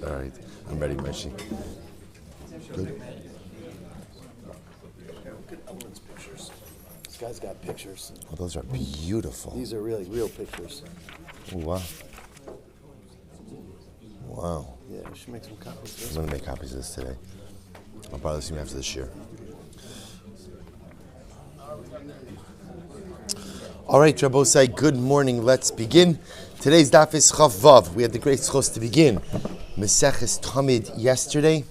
All right, I'm ready, Maishi. Good. Pictures. This guy's got pictures. Oh, those are beautiful. These are really real pictures. Ooh, wow. Wow. Yeah, we should make some copies of this. I'm going to make copies of this today. I'll borrow this from you after this year. All right, Rabbosai, good morning. Let's begin. Today's daf is Chav Vav. We had the great schos to begin. Meseches Tamid yesterday.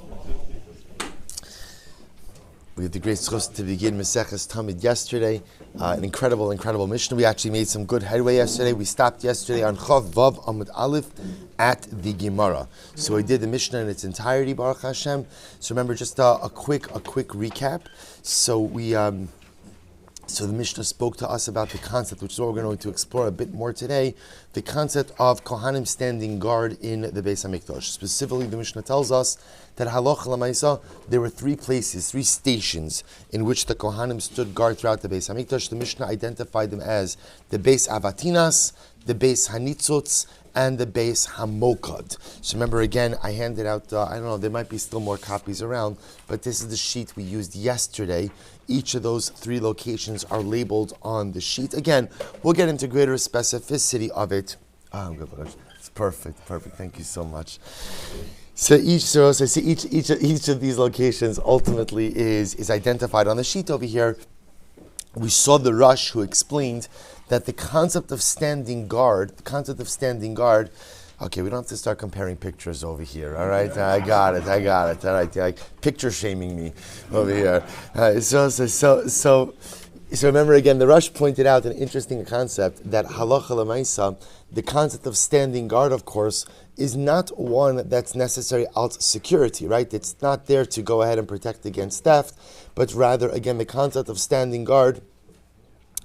We had the great schos to begin Meseches Tamid yesterday. An incredible Mishnah. We actually made some good headway yesterday. We stopped yesterday on Chav Vav Amud Aleph at the Gemara. So we did the Mishnah in its entirety, Baruch Hashem. So remember, just a quick recap. So the Mishnah spoke to us about the concept, which is what we're going to explore a bit more today, the concept of Kohanim standing guard in the Beis HaMikdash. Specifically, the Mishnah tells us that Halacha L'Maisa, there were three stations in which the Kohanim stood guard throughout the Beis HaMikdash. The Mishnah identified them as the Beis Avatinas, the Beis Hanitzotz, and the Beis Hamokad. So remember again, I handed out, I don't know, there might be still more copies around, but this is the sheet we used yesterday. Each of those three locations are labeled on the sheet. Again, we'll get into greater specificity of it. It's perfect. Thank you so much. So each of these locations ultimately is identified on the sheet over here. We saw the Rush who explained that the concept of standing guard, okay, we don't have to start comparing pictures over here, all right? I got it, all right? You're like picture shaming me over here. So remember again, the Rush pointed out an interesting concept that halacha l'maisa, the concept of standing guard, of course, is not one that's necessary out security, right? It's not there to go ahead and protect against theft, but rather, again, the concept of standing guard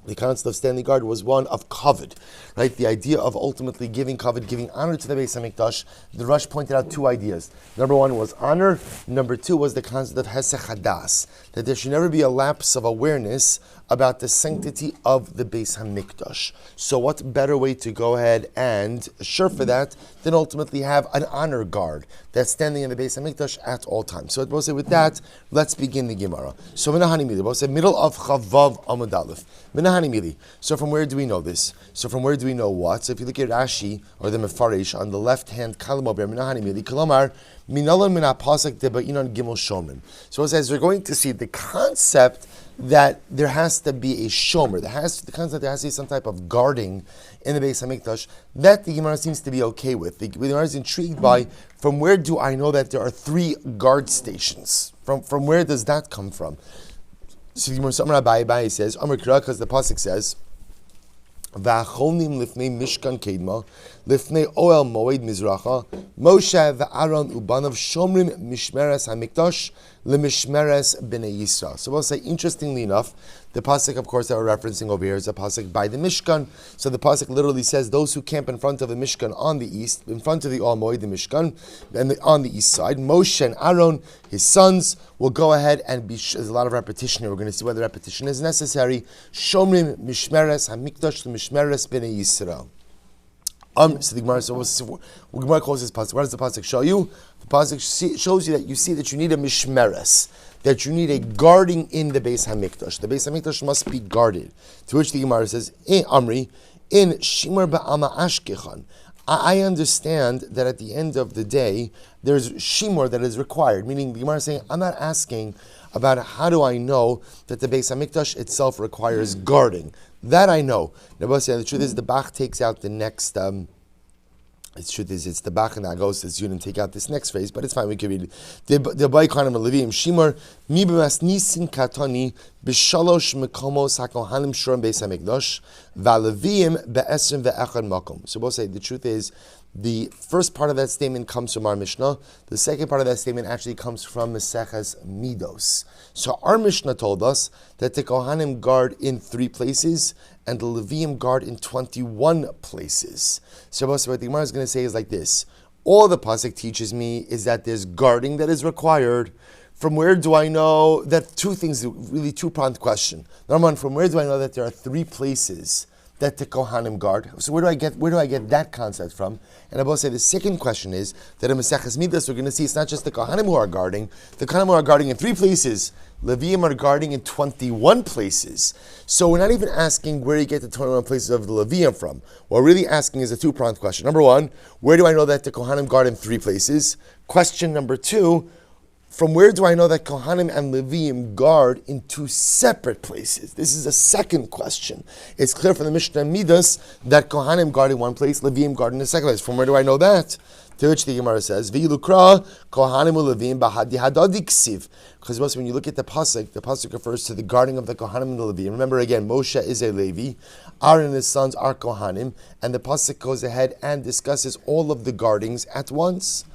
was one of kavod, right? The idea of ultimately giving kavod, giving honor to the Beis HaMikdash. The Rush pointed out two ideas. Number one was honor. Number two was the concept of hesech hadas, that there should never be a lapse of awareness about the sanctity of the Beis HaMikdash. So what better way to go ahead and assure for that than ultimately have an honor guard that's standing in the Beis HaMikdash at all times. So with that, let's begin the Gemara. So middle of Chavav Amud Aleph. So from where do we know this? So from where do we know what? So if you look at Rashi or the Mefarish on the left hand column over Kolomar, Minalan Min HaPasuk Deba'inon Gimel Shomrim. So it says we're going to see the concept that there has to be a shomer, there has to be some type of guarding in the Beis HaMikdash, that the Gemara seems to be okay with. The Gemara is intrigued by, from where do I know that there are three guard stations? From where does that come from? So the Gemara Rabbi says, Amar Kira, because the pasuk says, V'achonim lifnei mishkan kedma, lifnei oel moed mizracha, Moshe v'Aaron ubanav shomrim mishmeres hamikdash lemishmeres b'nei Yisrael. So we'll say, interestingly enough, the pasuk, of course, that we're referencing over here is a pasuk by the Mishkan. So the pasuk literally says those who camp in front of the Mishkan on the east, in front of the Oel Moed, the Mishkan, and on the east side, Moshe and Aaron, his sons, will go ahead and be. There's a lot of repetition here. We're going to see whether repetition is necessary. Shomrim mishmeres hamikdash lemishmeres b'nei Yisrael. So the Gemara calls this pasuk. What does the pasuk show you? The pasuk shows you that you need a mishmeres, that you need a guarding in the Beis HaMikdash. The Beis HaMikdash must be guarded. To which the Gemara says, Amri, in Shimar Ba'ama Ashkechan. I understand that at the end of the day, there's shimur that is required. Meaning the Gemara is saying, I'm not asking about how do I know that the Beis HaMikdash itself requires guarding. That I know. The truth is the Bach takes out the next... the truth is, it's the Bach and Agos says you didn't take out this next phrase, but it's fine, we can read it. The Baikonim Levim Shimur Mi b'mas nisin katani b'shalosh mekomos hakohanim shurim beis hamikdash v'alevim be'esrim ve'echad makom. So we'll say the truth is, the first part of that statement comes from our Mishnah. The second part of that statement actually comes from Meseches Midos. So our Mishnah told us that the Kohanim guard in 3 places and the Leviim guard in 21 places. So what the Gemara is going to say is like this. All the pasuk teaches me is that there's guarding that is required. From where do I know that 2 things, really 2-pronged question. Number 1, from where do I know that there are 3 places that the Kohanim guard. So where do I get that concept from? And I will say the second question is that in Maseches Midas we're going to see it's not just the Kohanim who are guarding. The Kohanim are guarding in 3 places. Leviim are guarding in 21 places. So we're not even asking where you get the 21 places of the Leviim from. What we're really asking is a 2-pronged question. Number 1, where do I know that the Kohanim guard in 3 places? Question number 2, from where do I know that Kohanim and Leviim guard in 2 separate places? This is a second question. It's clear from the Mishnah Midas that Kohanim guard in 1 place, Leviim guard in the second place. From where do I know that? To which the Gemara says, "V'ilukra Kohanim u'Leviim b'hadi hadadi ksiv." Because when you look at the pasuk refers to the guarding of the Kohanim and the Leviim. Remember again, Moshe is a Levi, Aaron and his sons are Kohanim, and the pasuk goes ahead and discusses all of the guardings at once.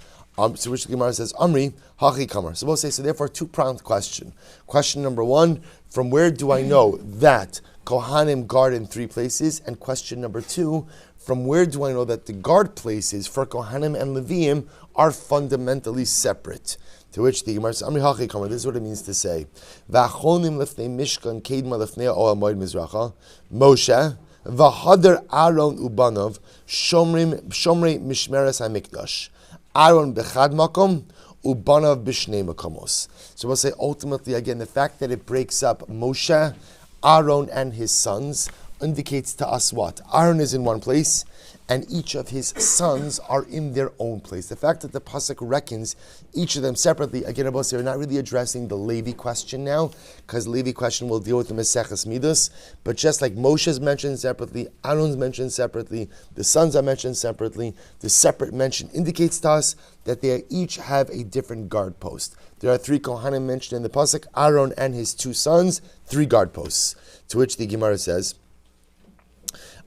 So which the Gemara says, Amri, Hachi Kamar. So we'll say, so therefore, 2-pronged question. Question number 1, from where do I know that Kohanim guard in 3 places? And question number 2, from where do I know that the guard places for Kohanim and Leviim are fundamentally separate? To which the Gemara says, Amri Hachi Kamar. This is what it means to say, V'achonim lefnei Mishkan keidma lefnei Oel Moed Mizracha, Moshe, V'hader Aaron ubanov, Shomrei Mishmeres HaMikdash. Aaron bechad makom, ubanav b'shnei makomos. So we'll say ultimately again the fact that it breaks up Moshe, Aaron, and his sons indicates to us what? Aaron is in 1 place, and each of his sons are in their own place. The fact that the pasuk reckons each of them separately, again, we're not really addressing the Levi question now, because the Levi question will deal with the Maseches Midas. But just like Moshe is mentioned separately, Aaron's mentioned separately, the sons are mentioned separately, the separate mention indicates to us that they each have a different guard post. There are 3 Kohanim mentioned in the pasuk, Aaron and his 2 sons, 3 guard posts. To which the Gemara says,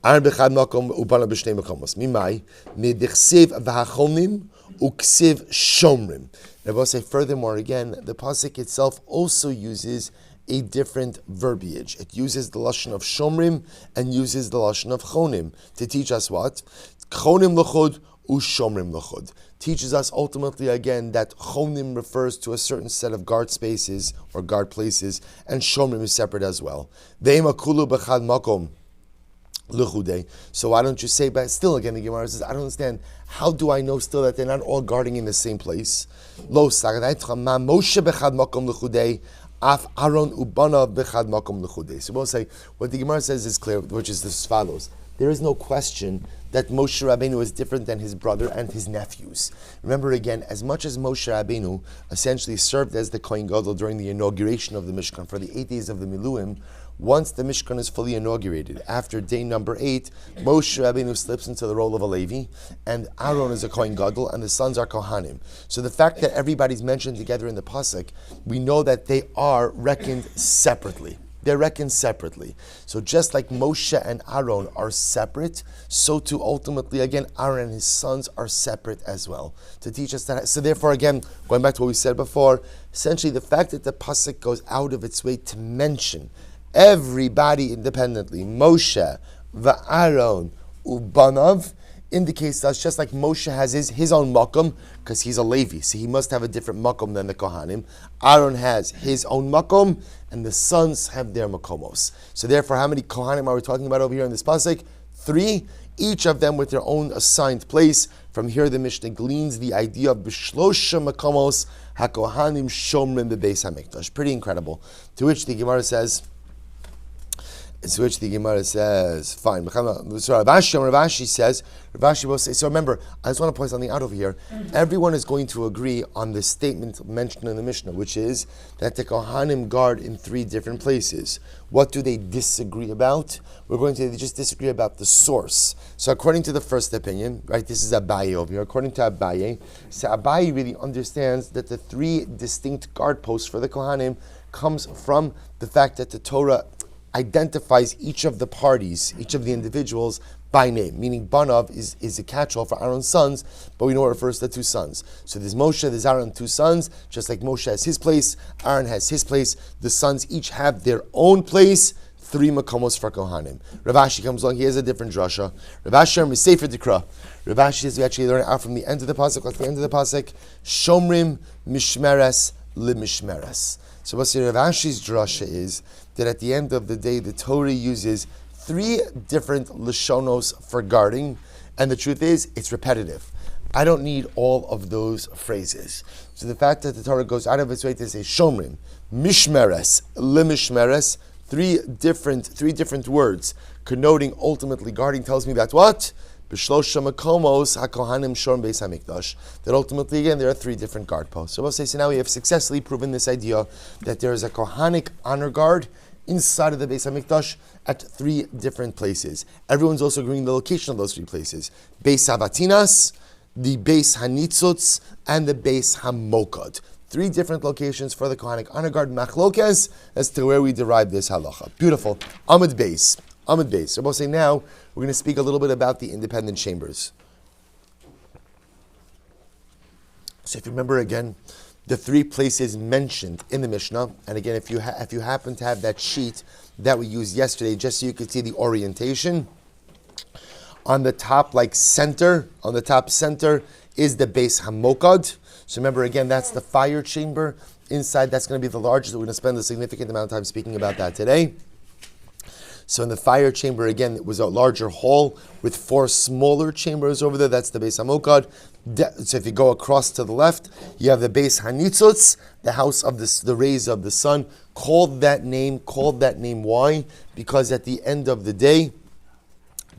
Aaron bechad makom ubana b'shnei makomos. Mimai medichsev v'hachonim uksiv shomrim. And I will say furthermore again, the pasuk itself also uses a different verbiage. It uses the lashon of shomrim and uses the lashon of chonim to teach us what? Chonim l'chod u'shomrim l'chod. Teaches us ultimately again that chonim refers to a certain set of guard spaces or guard places, and shomrim is separate as well. Ve'im akulu b'chad makom. So why don't you say, but still again the Gemara says, I don't understand, how do I know still that they're not all guarding in the same place? Lo Moshe bechad makom l'chudei, af Aaron ubana bechad makom l'chudei. So we'll say, what the Gemara says is clear, which is as follows. There is no question that Moshe Rabbeinu is different than his brother and his nephews. Remember again, as much as Moshe Rabbeinu essentially served as the Kohen Gadol during the inauguration of the Mishkan for the 8 days of the Miluim, once the Mishkan is fully inaugurated, after day number 8, Moshe Rabbeinu slips into the role of a Levi, and Aaron is a Kohen Gadol, and the sons are Kohanim. So the fact that everybody's mentioned together in the pasuk, we know that they are reckoned separately. They're reckoned separately. So just like Moshe and Aaron are separate, so too ultimately, again, Aaron and his sons are separate as well. To teach us that. So therefore, again, going back to what we said before, essentially the fact that the pasuk goes out of its way to mention everybody independently, Moshe, V'Aaron, Ubanav, indicates to us just like Moshe has his own makom, because he's a Levi, so he must have a different makom than the Kohanim. Aaron has his own makom, and the sons have their makomos. So therefore, how many Kohanim are we talking about over here in this pasuk? 3, each of them with their own assigned place. From here, the Mishnah gleans the idea of b'shlosha makomos hakohanim shomrim bebeis hamikdash. Pretty incredible. To which the Gemara says, fine. So Ravashi says, Ravashi will say, so remember, I just want to point something out over here. Everyone is going to agree on the statement mentioned in the Mishnah, which is that the Kohanim guard in 3 different places. What do they disagree about? We're going to just disagree about the source. So according to the first opinion, right, this is Abaye over here. According to Abaye, so Abaye really understands that the 3 distinct guard posts for the Kohanim comes from the fact that the Torah identifies each of the parties, each of the individuals by name, meaning Banav is a catch-all for Aaron's sons, but we know it refers to 2 sons. So there's Moshe, there's Aaron, 2 sons, just like Moshe has his place, Aaron has his place, the sons each have their own place, 3 makomos for Kohanim. Ravashi comes along, he has a different drasha. Ravashi is Sefer Dikra. Ravashi says we actually learn out from the end of the pasuk, what's the end of the pasuk? Shomrim mishmeres limishmeres. So what's the Ravashi's drasha is that at the end of the day, the Torah uses 3 different Lashonos for guarding, and the truth is, it's repetitive. I don't need all of those phrases. So the fact that the Torah goes out of its way to say Shomrim, Mishmeres, Lemishmeres, three different words connoting ultimately guarding tells me that what? B'shlosha makomos hakohanim shorm beis hamikdash. That ultimately, again, there are 3 different guard posts. So we'll say, so now we have successfully proven this idea that there is a kohanic honor guard inside of the Beis HaMikdash at 3 different places. Everyone's also agreeing the location of those 3 places. Beis Havatinas, the Beis Hanitzutz, and the Beis Hamokad. 3 different locations for the Kohanic honor guard, machlokes, as to where we derive this halacha. Beautiful. Amud Beis. So we'll say now, we're going to speak a little bit about the independent chambers. So if you remember again, the 3 places mentioned in the Mishnah, and again, if you happen to have that sheet that we used yesterday, just so you could see the orientation, on the top center is the Beis Hamokad. So remember again, that's the fire chamber. Inside, that's going to be the largest. We're going to spend a significant amount of time speaking about that today. So in the fire chamber, again, it was a larger hall with 4 smaller chambers over there. That's the Beis Hamokad. So if you go across to the left, you have the Beis Hanitzutz, the house of the rays of the sun. Called that name. Why? Because at the end of the day,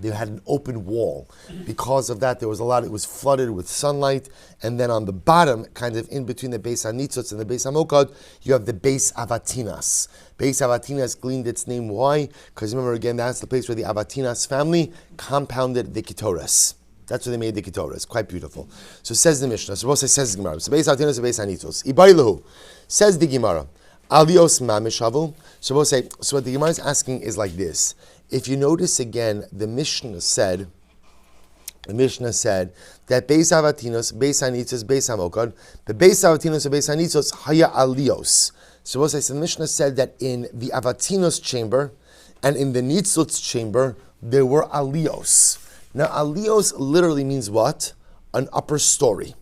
they had an open wall. Because of that, there was it was flooded with sunlight. And then on the bottom, kind of in between the Beis Hanitzutz and the Beis Hamokad, you have the Beis Avatinas. Beis Avatinas gleaned its name. Why? Because remember again, that's the place where the Avatinas family compounded the Ketores. That's where they made the Ketores. Quite beautiful. So says the Mishnah. So says the Gemara. So Beis Avatinas and Beis Hanitzutz. Ibari lehu. Says the Gemara. Alios mamishavu. So we'll say, so what the Gemara is asking is like this. If you notice again, the Mishnah said that Beis Avatinos, Beis Hanitzos, Beis Hamokad, the Beis Avatinos and Beis Hanitzos haya alios. So we'll say, so the Mishnah said that in the Avatinos chamber and in the Nitzutz chamber, there were alios. Now alios literally means what? An upper story.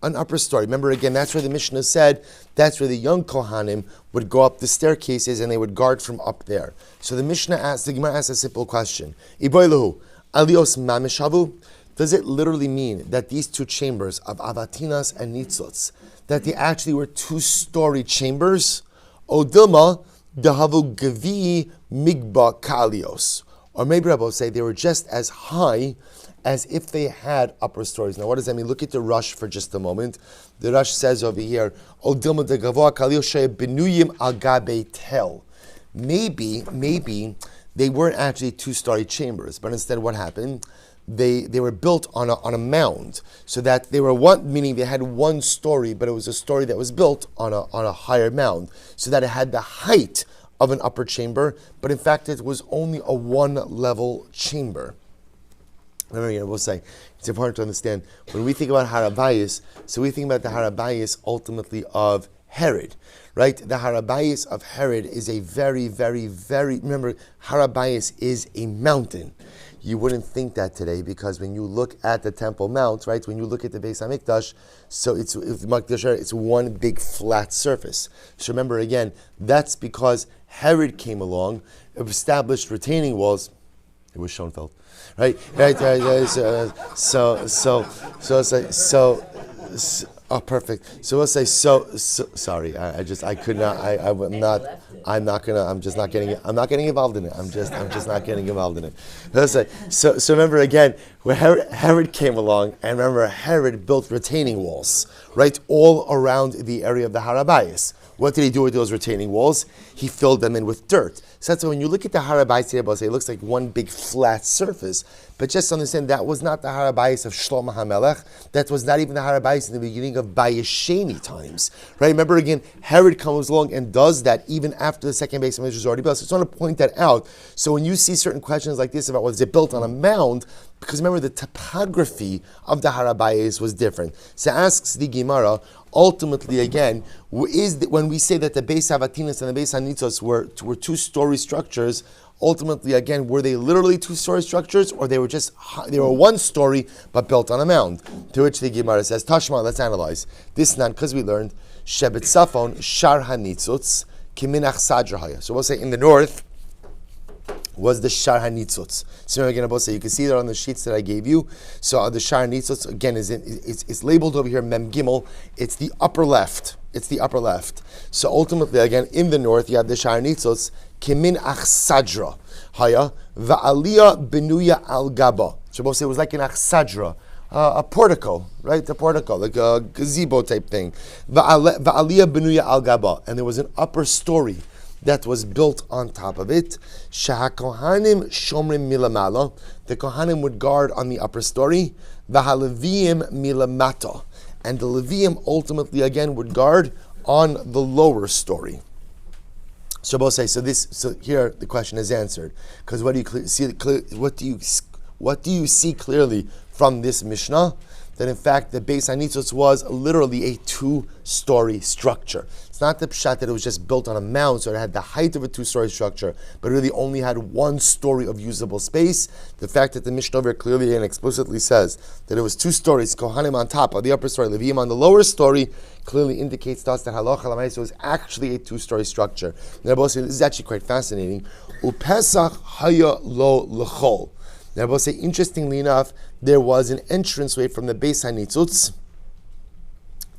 An upper story. Remember again, that's where the Mishnah said, that's where the young Kohanim would go up the staircases and they would guard from up there. So the Gemara asked a simple question. Iboilahu, alios mamishavu? Does it literally mean that these 2 chambers of Avatinas and Nitzutz, that they actually were 2-story chambers? O Dilma, dahavu gavi migba kalios. Or maybe Rabbi will say they were just as high as if they had upper stories. Now, what does that mean? Look at the Rush for just a moment. The Rush says over here, "O dilma de gavoa kaliyoshe benuyim al gabe tel." Maybe they weren't actually 2-story chambers, but instead, what happened? They were built on a mound, so that they were meaning they had 1 story, but it was a story that was built on a higher mound, so that it had the height of an upper chamber, but in fact, it was only a 1-level chamber. Remember, we'll say, it's important to understand, when we think about Harabayis, so we think about the Harabayis ultimately of Herod, right? The Harabayis of Herod is a very, very, very, remember, Harabayis is a mountain. You wouldn't think that today, because when you look at the Temple Mount, right, when you look at the Beis HaMikdash, so it's one big flat surface. So remember again, that's because Herod came along, established retaining walls. It was Schoenfeld. Right. Oh, perfect. So we'll say sorry. I'm just not getting involved in it. I'm just not getting involved in it. Let's say so remember again, when Herod came along, and remember Herod built retaining walls, right, all around the area of the Harabayis. What did he do with those retaining walls? He filled them in with dirt. So that's why when you look at the Harabayis today, it looks like one big flat surface. But just understand, that was not the Harabayis of Shlomo HaMelech. That was not even the Harabayis in the beginning of Bayesheni times. Right? Remember again, Herod comes along and does that even after the second Beis HaMikdash was already built. So I just want to point that out. So when you see certain questions like this about was it built on a mound, because remember the topography of the Harabayis was different. So asks the Gemara, ultimately again, when we say that the Beis Havatinas and the Beis Hanitzos were 2-story structures, ultimately again, were they literally 2-story structures, or they were 1 story but built on a mound? To which the Gemara says, Tashma, let's analyze. This nan, because we learned, Shebet Safon, Shar Hanitzutz, Kiminach Sadrahaya. So we'll say in the north, was the Shar HaNitzotz. So again, you can see that on the sheets that I gave you. So the Shar HaNitzotz, again, it's labeled over here, Mem Gimel. It's the upper left. It's the upper left. So ultimately, again, in the north, you have the Shar HaNitzotz, Kimin Achsadra. Haya, Va'aliyah Benuya Al Gaba. Shabbos it was like an Achsadra. A portico, right? A portico, like a gazebo type thing. Va'aliyah Benuya Al Gaba. And there was an upper story that was built on top of it. Shahakohanim shomrim milamala. The kohanim would guard on the upper story. Vahaleviyim milamata. And the Leviyim ultimately again would guard on the lower story. Shabbos say, so here the question is answered. Because what do you see clearly from this Mishnah? That in fact the Beis HaNitzotz was literally a two-story structure. It's not the pshat that it was just built on a mound, so it had the height of a two-story structure, but it really only had one story of usable space. The fact that the Mishnah over clearly and explicitly says that it was two stories, Kohanim on top of the upper story, Leviyim on the lower story, clearly indicates to us that Halacha L'maisa was actually a two-story structure. Now, this is actually quite fascinating. Upesach haya lo l'chol. Now, we'll say, interestingly enough, there was an entranceway from the Beis HaNitzotz,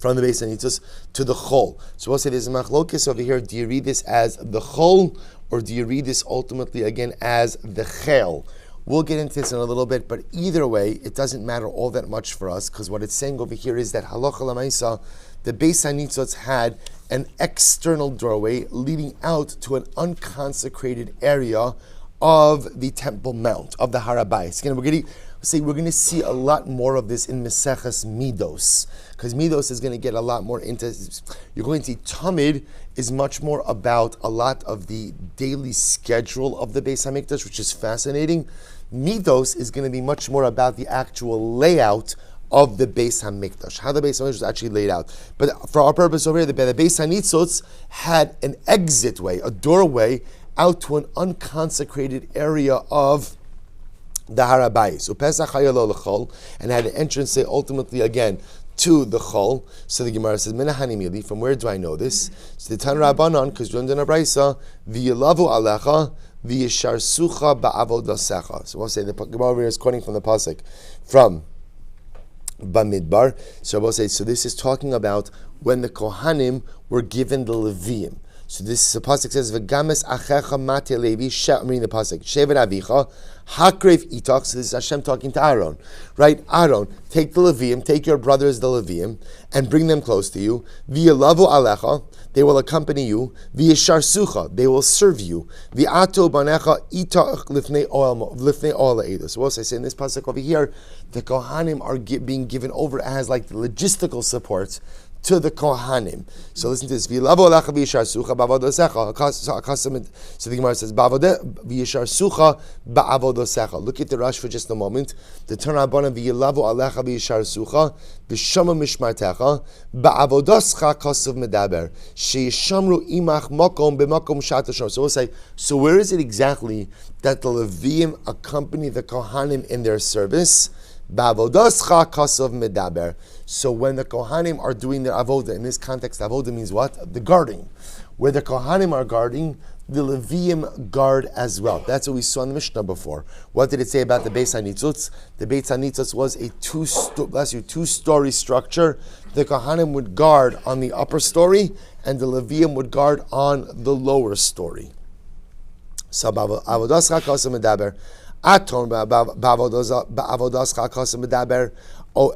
to the Chol. So we'll say there's a machlokes over here. Do you read this as the Chol, or do you read this ultimately again as the Chel? We'll get into this in a little bit, but either way, it doesn't matter all that much for us, because what it's saying over here is that Halacha L'maisa, the Beis HaNitzotz had an external doorway leading out to an unconsecrated area of the Temple Mount, of the Rabbi. Again, we're going to see a lot more of this in Meseches Midos, because Midos is going to get a lot more into. You're going to see Tamid is much more about a lot of the daily schedule of the Beis Hamikdash, which is fascinating. Midos is going to be much more about the actual layout of the Beis Hamikdash, how the Beis Hamikdash was actually laid out. But for our purpose over here, the Beis HaNitzotz had an exit way, a doorway out to an unconsecrated area of the Harabais. So Pesach Hayalo L'chol, and had an entrance say ultimately again to the Chol. So the Gemara says, Minahani Mili, from where do I know this? So the Tan Rabbanon, because we learned in a Braisa, V'yilavu Alecha, V'yisharsucha Ba'avodasecha. So we'll say the Gemara over here is quoting from the Pasuk from Bamidbar. So we'll say, so this is talking about when the Kohanim were given the Leviyim. So this pasuk says, "V'games achecha mate levi." I'm reading the pasuk. Shevet avicha hakrev itak. So this is Hashem talking to Aaron, right? Aaron, take the Leviyim, take your brothers the Leviyim, and bring them close to you. V'yelavu alecha. They will accompany you. V'yisharsucha. They will serve you. V'ato banecha itak lifnei oel le'edos. So what I say in this pasuk over here, the Kohanim are being given over as like the logistical support to the Kohanim. So listen to this. So the Gemara says, look at the Rush for just a moment. The Tanabana v'yilavu alecha v'yisharsucha v'shama mishmartecha ba'avodascha kasav medaber she'yishamru imach makom b'makom shatashom. So we'll say, so where is it exactly that the Leviyim accompany the Kohanim in their service? Ba'avodascha kasav medaber. So when the Kohanim are doing their avodah, in this context, avodah means what? The guarding. Where the Kohanim are guarding, the Leviyim guard as well. That's what we saw in the Mishnah before. What did it say about the Beis HaNitzotz? The Beis HaNitzotz was a two-story structure. The Kohanim would guard on the upper story, and the Leviyim would guard on the lower story. So ba'avodascha kasav medaber. Aton ba'avodascha kasav medaber. So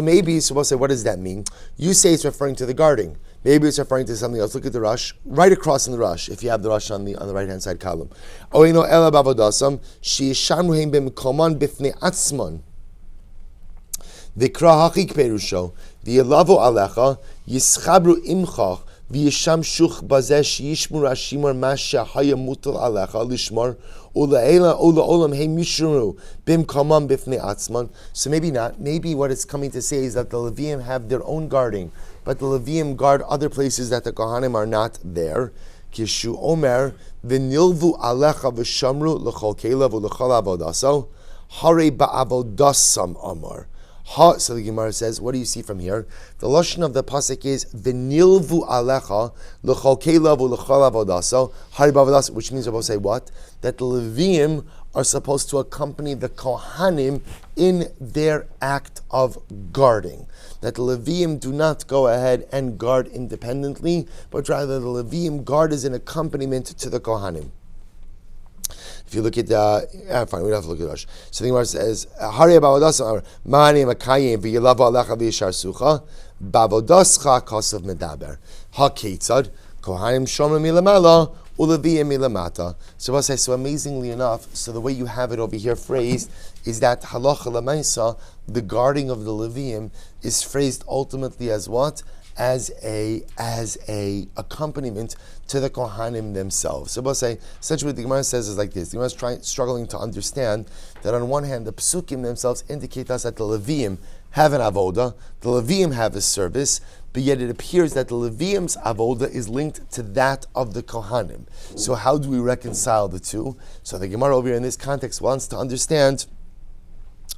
maybe, so we'll say, what does that mean? You say it's referring to the guarding. Maybe it's referring to something else. Look at the Rush, right across in the Rush, if you have the Rush on the right hand side column. V'yisham shuch bazesh yishmur ashimur masha haya mutal alecha lishmar ulaela olam hey mishuru bim kamam bifnei atzman. So maybe not. Maybe what it's coming to say is that the Leviyim have their own guarding, but the Leviyim guard other places that the Kohanim are not there. Kishu omer v'nilvu alecha v'shamru l'chol kelev u'l'chol avodaso hare ba'avodasam amar So the Gemara says, what do you see from here? The lashon of the pasuk is v'nilvu alecha l'chol keilav u'l'chol avodaso hari b'avodaso, which means we're supposed to say what? That the Leviim are supposed to accompany the Kohanim in their act of guarding. That the Leviim do not go ahead and guard independently, but rather the Leviim guard as an accompaniment to the Kohanim. If you look at fine, we don't have to look at Rosh. So the Gemara says, "Hari ba'avodas mani makayim v'yilava alecha v'yishar sucha ba'avodascha kasav medaber haketzad kohanim shomrim milamala uleviim milamata." So amazingly enough, so the way you have it over here phrased is that halacha lemaisa, the guarding of the Leviim, is phrased ultimately as what? As a accompaniment to the Kohanim themselves. So essentially what the Gemara says is like this. The Gemara is struggling to understand that on one hand, the Psukim themselves indicate us that the Leviim have an avoda, the Leviim have a service, but yet it appears that the Leviim's avoda is linked to that of the Kohanim. So how do we reconcile the two? So the Gemara over here in this context wants to understand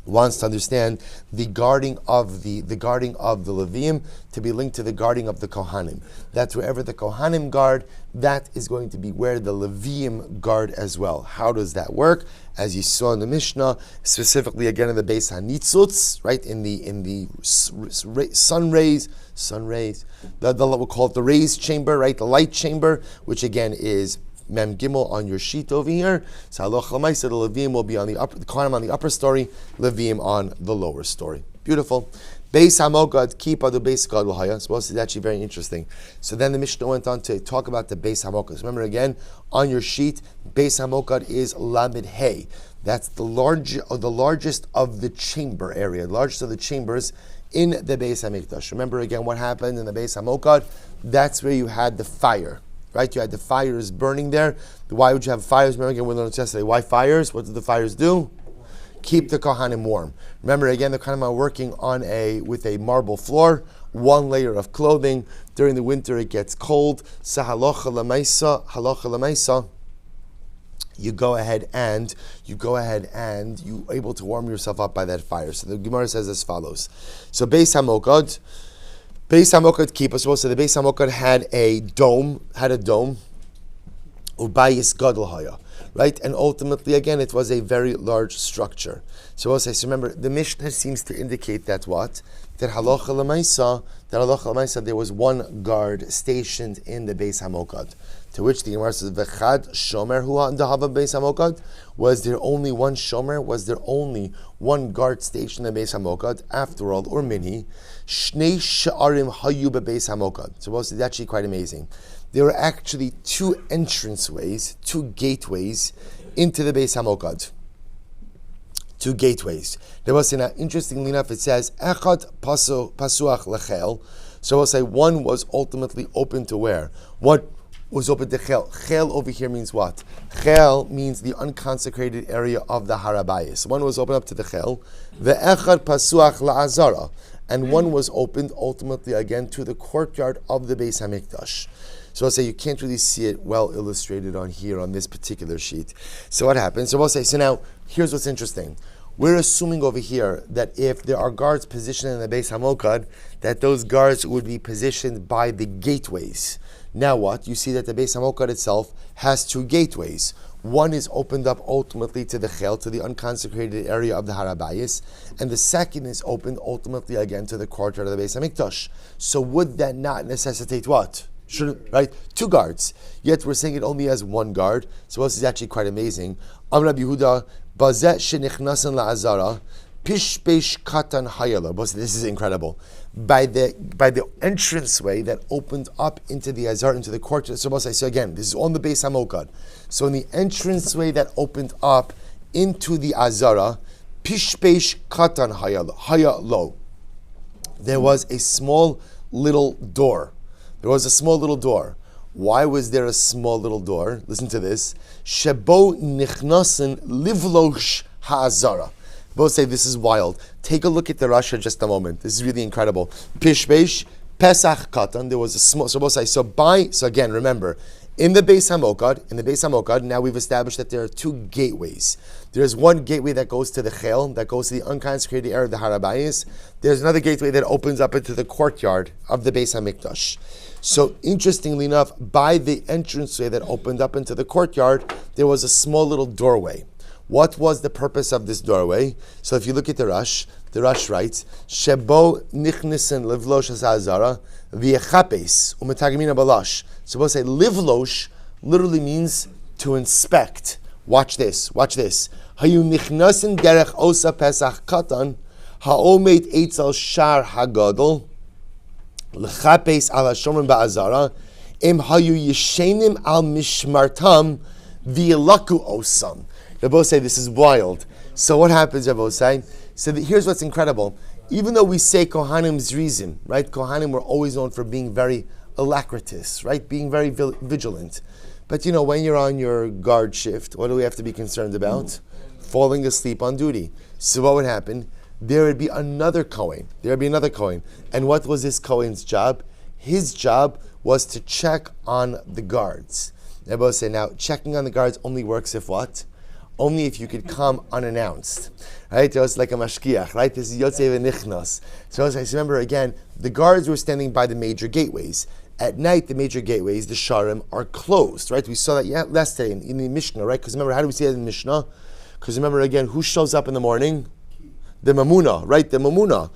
the guarding of the Leviim to be linked to the guarding of the Kohanim. That's wherever the Kohanim guard, that is going to be where the Leviim guard as well. How does that work? As you saw in the Mishnah, specifically again in the Beis HaNitzutz, right, in the sun rays, we'll call it the rays chamber, right, the light chamber, which again is Mem Gimel on your sheet over here. So halacha l'maisa, the Leviim will be on the Kohanim on the upper story, Leviim on the lower story. Beautiful. Beis Hamokad kipa the Beis Gadol haya. So this is actually very interesting. So then the Mishnah went on to talk about the Beis Hamokad. So remember again on your sheet, Beis Hamokad is Lamed Hey. That's the largest of the chamber area, the largest of the chambers in the Beis Hamikdash. Remember again what happened in the Beis Hamokad. That's where you had the fire. Right, you had the fires burning there. Why would you have fires? Remember again, we learned yesterday. Why fires? What did the fires do? Keep the Kohanim warm. Remember again, the Kohanim are working with a marble floor, one layer of clothing. During the winter, it gets cold. So halacha l'maisa, you go ahead and you're able to warm yourself up by that fire. So the Gemara says as follows. So Beis Hamokad. Beis Hamokad Kippah, so the Beis Hamokad had a dome, Ubayis Gadol haya, right? And ultimately, again, it was a very large structure. So remember, the Mishnah seems to indicate that what? That halacha l'maisa, there was one guard stationed in the Beis Hamokad. To which the Gemara says, "V'chad shomer hu ha'ndahava Beis Hamokad." Was there only one shomer? Was there only one guard stationed in the Beis Hamokad? After all, or mini, shnei sha'arim hayu beBeis Hamokad. So it's actually quite amazing. There were actually two entranceways, two gateways into the Beis Hamokad. Two gateways. There was interestingly enough, it says echad pasuach lechel. So we'll say one was ultimately open to where? What was open to Chel? Chel over here means what? Chel means the unconsecrated area of the Harabayis. One was opened up to the Chel. Ve'echad pasuach la'azara. And one was opened ultimately again to the courtyard of the Beis HaMikdash. So I'll say you can't really see it well illustrated on here on this particular sheet. So what happens? So we'll say, so now here's what's interesting. We're assuming over here that if there are guards positioned in the Beis Hamokad, that those guards would be positioned by the gateways. Now what? You see that the Beis Hamokad itself has two gateways. One is opened up ultimately to the Chel, to the unconsecrated area of the Harabayis, and the second is opened ultimately again to the courtyard of the Beis HaMikdash. So would that not necessitate what? Right? Two guards. Yet we're saying it only has one guard. So this is actually quite amazing. Amr Rabbi Yehuda, Bazet shenichnasan la'azara, pishpesh katan hayala. This is incredible. By the entranceway that opened up into the Azar, into the courtyard. So again, this is on the Beis Hamokad. So in the entranceway that opened up into the Azara, pishpesh katan hayalo, there was a small little door. Why was there a small little door? Listen to this. Shebo nichnasen livlosh ha'azara. Both say this is wild. Take a look at the Rasha just a moment. This is really incredible. Pishbesh, Pesach Katan. There was a small. So again, remember, In the Beis Hamokad, now we've established that there are two gateways. There's one gateway that goes to the Chel, that goes to the unconsecrated area of the Harabayis. There's another gateway that opens up into the courtyard of the Beis Hamikdash. So interestingly enough, by the entranceway that opened up into the courtyard, there was a small little doorway. What was the purpose of this doorway? So if you look at the Rush writes, Shebo nichnisin livlosh hazara v'yechapes u'metagmina balash. So we'll say livlosh literally means to inspect. Watch this. Hayu nichnasin derech osa pesach katan ha'omed eitzel shar hagadol l'chapes ala shomrim ba'azara im hayu yishenim al mishmartam v'yelaku osam. Rabbi say this is wild. So what happens, Rabbi say? So here's what's incredible. Even though we say Kohanim's reason, right? Kohanim were always known for being very alacritous, right? Being very vigilant. But when you're on your guard shift, what do we have to be concerned about? Falling asleep on duty. So what would happen? There would be another Kohen. And what was this Kohen's job? His job was to check on the guards. Rabbi say, now, checking on the guards only works if what? Only if you could come unannounced, right? It was like a mashkiach, right? This is Yotzei v'nichnas. So remember again, the guards were standing by the major gateways. At night, the major gateways, the sharim, are closed, right? We saw that yesterday in the Mishnah, right? Because remember, how do we see that in the Mishnah? Because remember again, who shows up in the morning? The mamuna, right? The mamuna.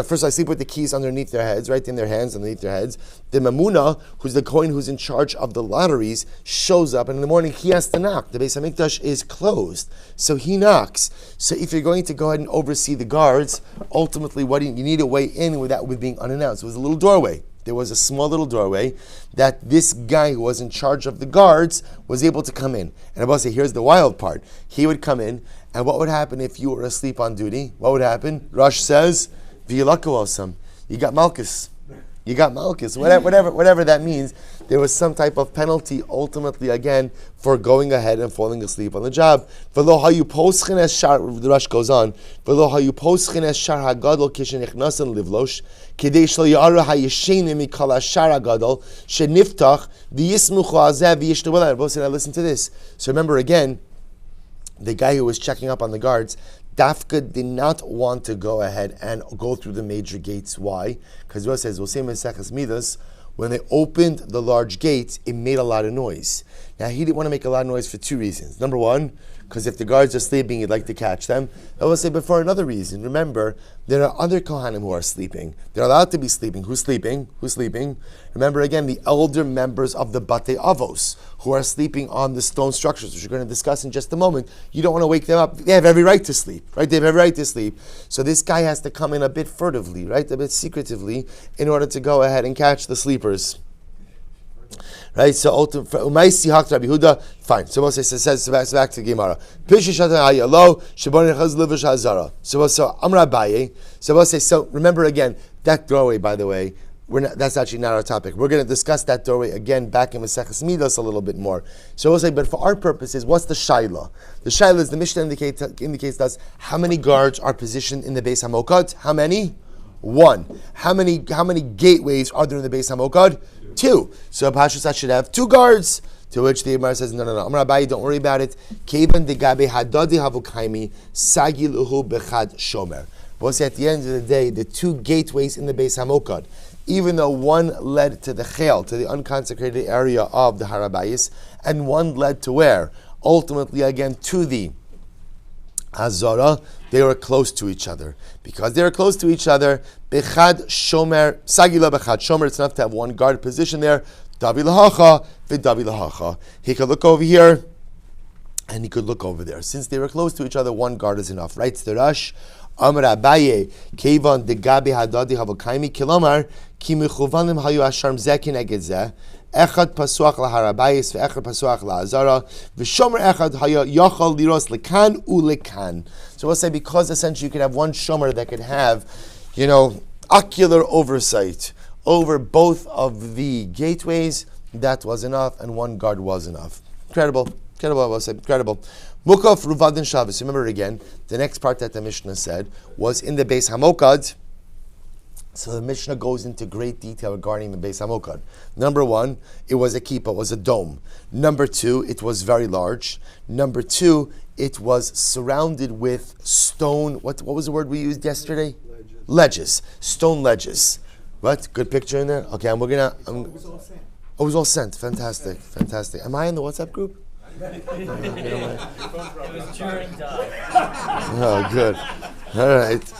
First, I sleep with the keys underneath their heads, right? In their hands, underneath their heads. The mamuna, who's the kohen who's in charge of the lotteries, shows up, and in the morning he has to knock. The Beis Hamikdash is closed, so he knocks. So if you're going to go ahead and oversee the guards, ultimately, you need a way in with being unannounced. It was a little doorway. There was a small little doorway that this guy who was in charge of the guards was able to come in. And I'm about to say, here's the wild part. He would come in, and what would happen if you were asleep on duty? What would happen? Rush says, V'yelaku osam. You got Malchus. Whatever that means. There was some type of penalty, ultimately, again, for going ahead and falling asleep on the job. The Rush goes on. Listen to this. So remember again, the guy who was checking up on the guards, Dafka did not want to go ahead and go through the major gates. Why? Because it says, we'll say Maseches Midas, when they opened the large gates, it made a lot of noise. Now, he didn't want to make a lot of noise for two reasons. Number one, because if the guards are sleeping, he'd like to catch them. I will say, but for another reason. Remember, there are other Kohanim who are sleeping. They're allowed to be sleeping. Who's sleeping? Remember again, the elder members of the Batei Avos, who are sleeping on the stone structures, which we're going to discuss in just a moment. You don't want to wake them up. They have every right to sleep, right? They have every right to sleep. So this guy has to come in a bit furtively, right? A bit secretively, in order to go ahead and catch the sleepers. Right, so Umaisi Hakt Rabbi Huda, fine. So it says back to Gemara. So Amar Abaye. So remember again that doorway. By the way, that's actually not our topic. We're going to discuss that doorway again back in Maseches Midas a little bit more. So we'll say, but for our purposes, what's the shaila? The shaila is the Mishnah indicates to us how many guards are positioned in the Beis Hamokad. How many? One. How many gateways are there in the Beis Hamokad? Two. So Pashas should have two guards. To which the Gemara says, no. Amar Abaye, don't worry about it. Kevan de gabe hadadi havukaimi sagi luhu bechad shomer. But at the end of the day, the two gateways in the Beis Hamokad, even though one led to the Chel, to the unconsecrated area of the Harabayis, and one led to where? Ultimately, again, to the Hazara, they were close to each other. Because they were close to each other, Bechad Shomer, Sagila Bechad Shomer, it's enough to have one guard position there, Davi Lahacha, Vidavi Lahacha. He could look over here, and he could look over there. Since they were close to each other, one guard is enough. Right? The Rash, Amar Abaye, Kevan de Gabi Hadadi Havokaimi, Kilomar, Ki Mechuvanim Hayu Asharm Zekin Egedzeh, Echad pasuach laharabayis ve'echad pasuach lahazara v'shomer echad haya yachal liros lekan ulekan. So we'll say because essentially you could have one shomer that could have, ocular oversight over both of the gateways. That was enough, and one guard was enough. Incredible. I will say incredible. Mukaf ruvadin Shabbos. Remember again, the next part that the Mishnah said was in the Beis Hamokad. So the Mishnah goes into great detail regarding the Beis Hamikdash. Number one, it was a kippah, it was a dome. Number two, it was very large. Number two, it was surrounded with stone. What was the word we used yesterday? Ledges. Stone ledges. What? Good picture in there? Okay, and we're gonna. It was all sent. Oh, it was all sent. Fantastic. Fantastic. Am I in the WhatsApp group? It was during Oh, good. All right.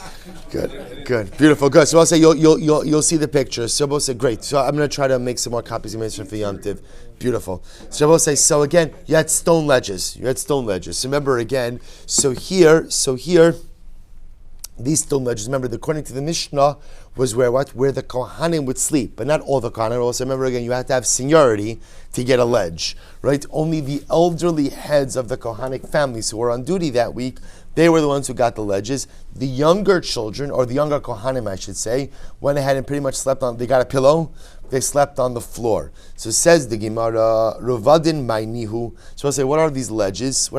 Good. Beautiful. Good. So I'll say you'll see the picture. So we'll say great. So I'm going to try to make some more copies of Mason for Yom Tiv. Beautiful. So we'll say, so again, you had stone ledges. So remember again, so here, these stone ledges, remember, according to the Mishnah, was where the Kohanim would sleep, but not all the Kohanim. Also, remember again, you had to have seniority to get a ledge, right? Only the elderly heads of the Kohanic families who were on duty that week, they were the ones who got the ledges. The younger children, or the younger Kohanim, I should say, went ahead and pretty much slept on, they got a pillow, they slept on the floor. So says the Gemara, Rovadin Mainihu. So I'll say, what are these ledges?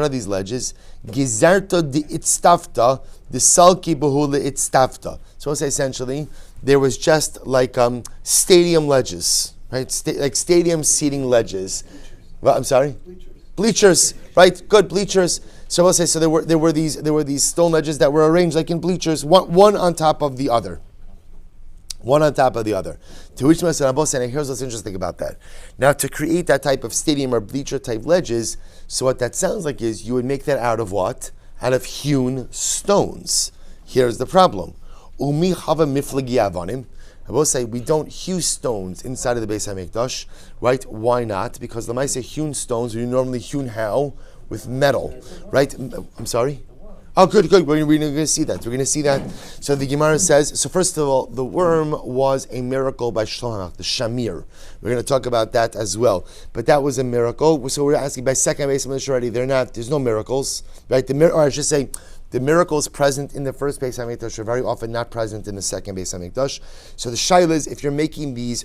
Gizerta di itstafta, the salki behula itstafta. So I'll say essentially, there was just like stadium ledges, right? Like stadium seating ledges. Well, I'm sorry? Bleachers, right? Good, bleachers. So I'll say, so there were these stone ledges that were arranged like in bleachers, one on top of the other. One on top of the other. To which Rabbi said, here's what's interesting about that. Now, to create that type of stadium or bleacher type ledges, so what that sounds like is you would make that out of what? Out of hewn stones. Here's the problem. Umi hava miflagi avanim. I will say we don't hew stones inside of the Beis Hamikdash, right? Why not? Because the Maisa hewn stones are normally hewn how? With metal, right? I'm sorry? Oh, good. We're going to see that. So the Gemara says, so first of all, the worm was a miracle by Shlomo, the Shamir. We're going to talk about that as well. But that was a miracle. So we're asking by second base already, there's no miracles, right? Or I should say, the miracles present in the first Beis Hamikdash are very often not present in the second Beis Hamikdash. So the shaila is, if you're making these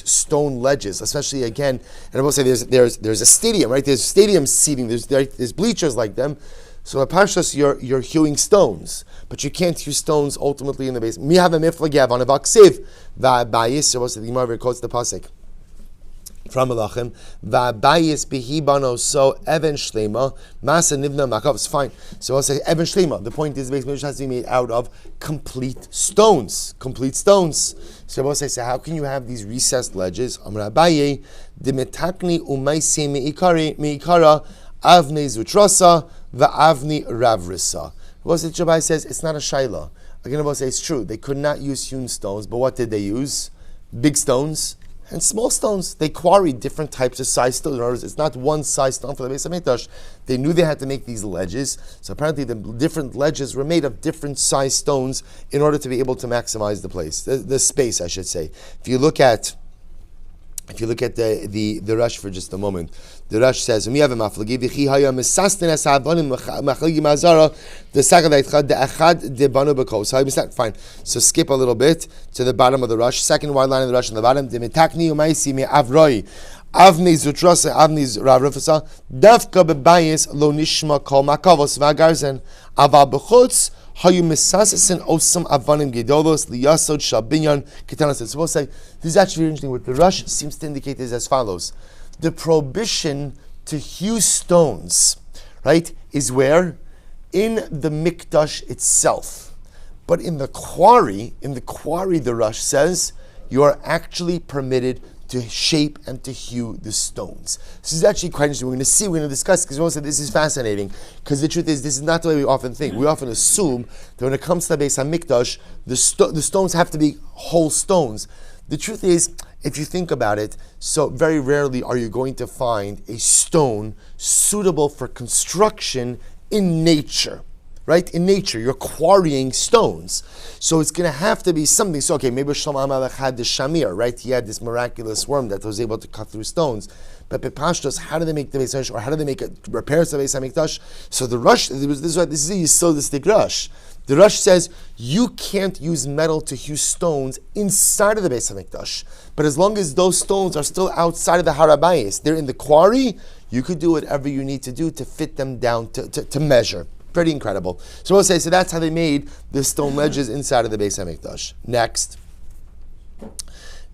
stone ledges, especially again, and I will say there's a stadium, right? There's stadium seating, there's bleachers like them. So at Parshas, you're hewing stones, but you can't hew stones ultimately in the base. Mi have a miflagi on a vaksiv va'bayis. So what's the Gemara quotes the pasuk from Melachim va'bayis behibano so even shlema masa nivna makav. It's fine. So I'll say even shlema. The point is the base has to be made out of complete stones. So I'll say, so how can you have these recessed ledges? Amar Abaye dimitakni umaysi meikara avnei zutrasa. Va'avni ravrisa. Rabbi says it's not a shaila. Again, Rabbi says it's true. They could not use hewn stones, but what did they use? Big stones and small stones. They quarried different types of size stones. In other words, it's not one size stone for the Beis Hamikdash. They knew they had to make these ledges, so apparently the different ledges were made of different size stones in order to be able to maximize the space, I should say. If you look at the Rush for just a moment, the Rush says, "We have a maflagi v'chi haya mesastin as havanim maflagi mazara the second the achad de banu bekos." Fine. So skip a little bit to the bottom of the Rush. Second wide line of the Rush on the bottom. Demitakni umaisi me avroi avni zutrasa avni ravrifasa davka bebayis lo nishma kol makavos v'agarzen aval bechutz. Hayu misasin osam avanim gedolos liyasod shabinyan ketanas. So we'll say this is actually very interesting. What the Rush seems to indicate is as follows: the prohibition to hew stones, right, is where in the mikdash itself, but in the quarry, the Rush says you are actually permitted to shape and to hew the stones. This is actually quite interesting. We're going to discuss, because we also say this is fascinating, because the truth is, this is not the way we often think. We often assume that when it comes to the Beis HaMikdash, the stones have to be whole stones. The truth is, if you think about it, so very rarely are you going to find a stone suitable for construction in nature. Right? In nature, you're quarrying stones. So it's going to have to be something. So, okay, maybe Shlomo HaMelech had the Shamir, right? He had this miraculous worm that was able to cut through stones. But Pepashtos, how do they make the Beis HaMikdash, or how do they make repairs to the Beis HaMikdash? So the Rush, this is a Yisodistic Rush. The Rush says, you can't use metal to hew stones inside of the Beis HaMikdash. But as long as those stones are still outside of the Harabayis, they're in the quarry, you could do whatever you need to do to fit them down to measure. Pretty incredible. So we'll say, so that's how they made the stone ledges inside of the Beis HaMikdash. Next.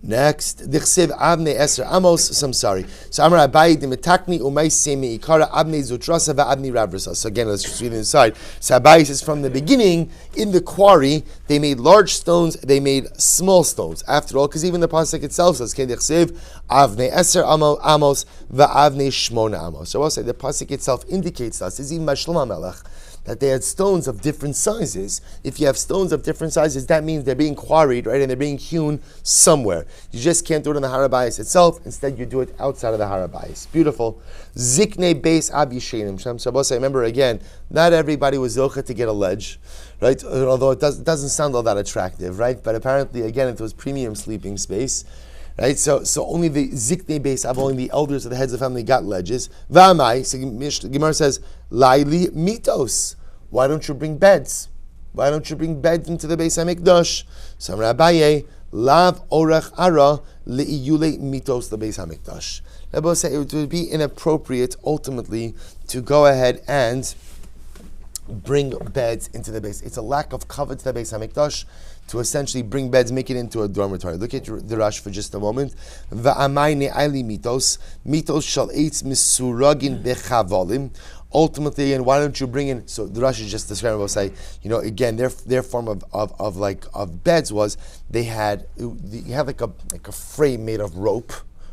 Next, Dichsev Avne Eser Amos. So I'm sorry. So Amar Abayi Dimitakni Umaisi Meikara Avne Zutrasa VaAvni Ravrasa. So again, let's just read it inside. So Abayi says from the beginning in the quarry they made large stones, they made small stones. After all, because even the pasuk itself says Dichsev Avne Eser Amos VaAvne Shmona Amos. So I'll say the pasuk itself indicates us is even by Shlomo Melech that they had stones of different sizes. If you have stones of different sizes, that means they're being quarried, right, and they're being hewn somewhere. You just can't do it in the Harabayas itself. Instead, you do it outside of the Harabayas. Beautiful. Zikne beis abishenim. Shem Shabbos. I remember again, not everybody was zocha to get a ledge, right? Although it doesn't sound all that attractive, right? But apparently, again, it was premium sleeping space. Right, so only the ziknei beis av, only the elders of the heads of the family got ledges. V'amai, so Gemara says, laili mitos. Why don't you bring beds? Why don't you bring beds into the Beis Hamikdash? So Rabbi, lav orach ara leiyule mitos the Beis Hamikdash. Rabbi say it would be inappropriate ultimately to go ahead and bring beds into the base. It's a lack of cover to the Beis Hamikdash to essentially bring beds, make it into a dormitory. Look at the Rash for just a moment. Va'amai ne'ali mitos shal eitz misuragin bechavolim. Ultimately, and why don't you bring in? So the Rash is just describing. Will say, again, their form of beds was you had like a frame made of rope.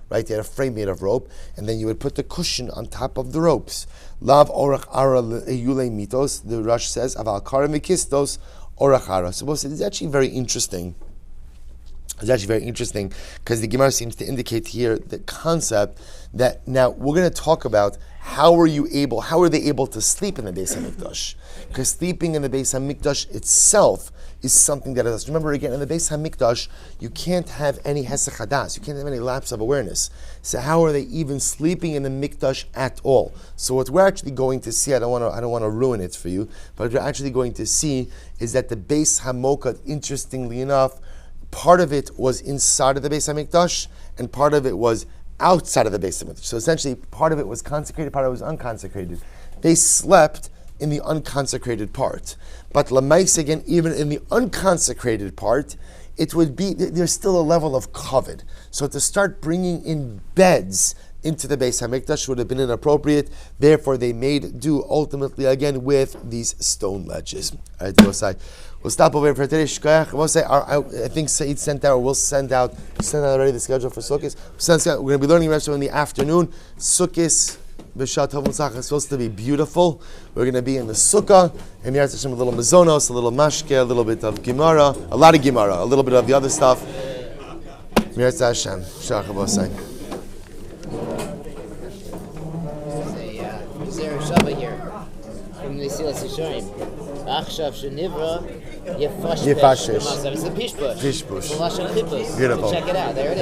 Right, they had a frame made of rope, and then you would put the cushion on top of the ropes. Lav orach ara yule mitos. The Rush says aval kara mikistos orach ara. So it's actually very interesting. It's actually very interesting because the Gemara seems to indicate here the concept that now we're going to talk about how are they able to sleep in the Beis Hamikdash? Because sleeping in the Beis Hamikdash itself is something that is. Remember again, in the Beis Hamikdash, you can't have any hesech hadas, you can't have any lapse of awareness. So how are they even sleeping in the Mikdash at all? So what we're actually going to see, I don't want to ruin it for you, but what we're actually going to see is that the Beis Hamokad, interestingly enough, part of it was inside of the Beis Hamikdash, and part of it was outside of the Beis Hamikdash. So essentially, part of it was consecrated, part of it was unconsecrated. They slept in the unconsecrated part. But Lamais, again, even in the unconsecrated part, it would be, there's still a level of kavod. So to start bringing in beds into the Beis Hamikdash would have been inappropriate. Therefore, they made do ultimately again with these stone ledges. All right, we'll stop over here for today. I think Said sent out, or we'll send out already the schedule for Sukkot. We're going to be learning rest in the afternoon. Sukkot B'Shat Tov Musach is supposed to be beautiful. We're going to be in the Sukkah, and here's a little mazonos, a little mashke, a little bit of Gemara, a lot of Gemara, a little bit of the other stuff. Mirza Hashem. Shach Avosai. There's a Shabbat here from the Silas Yisharim. Achshav shenivra yefashesh. It's a pishpush. Beautiful. Check it out. There it is.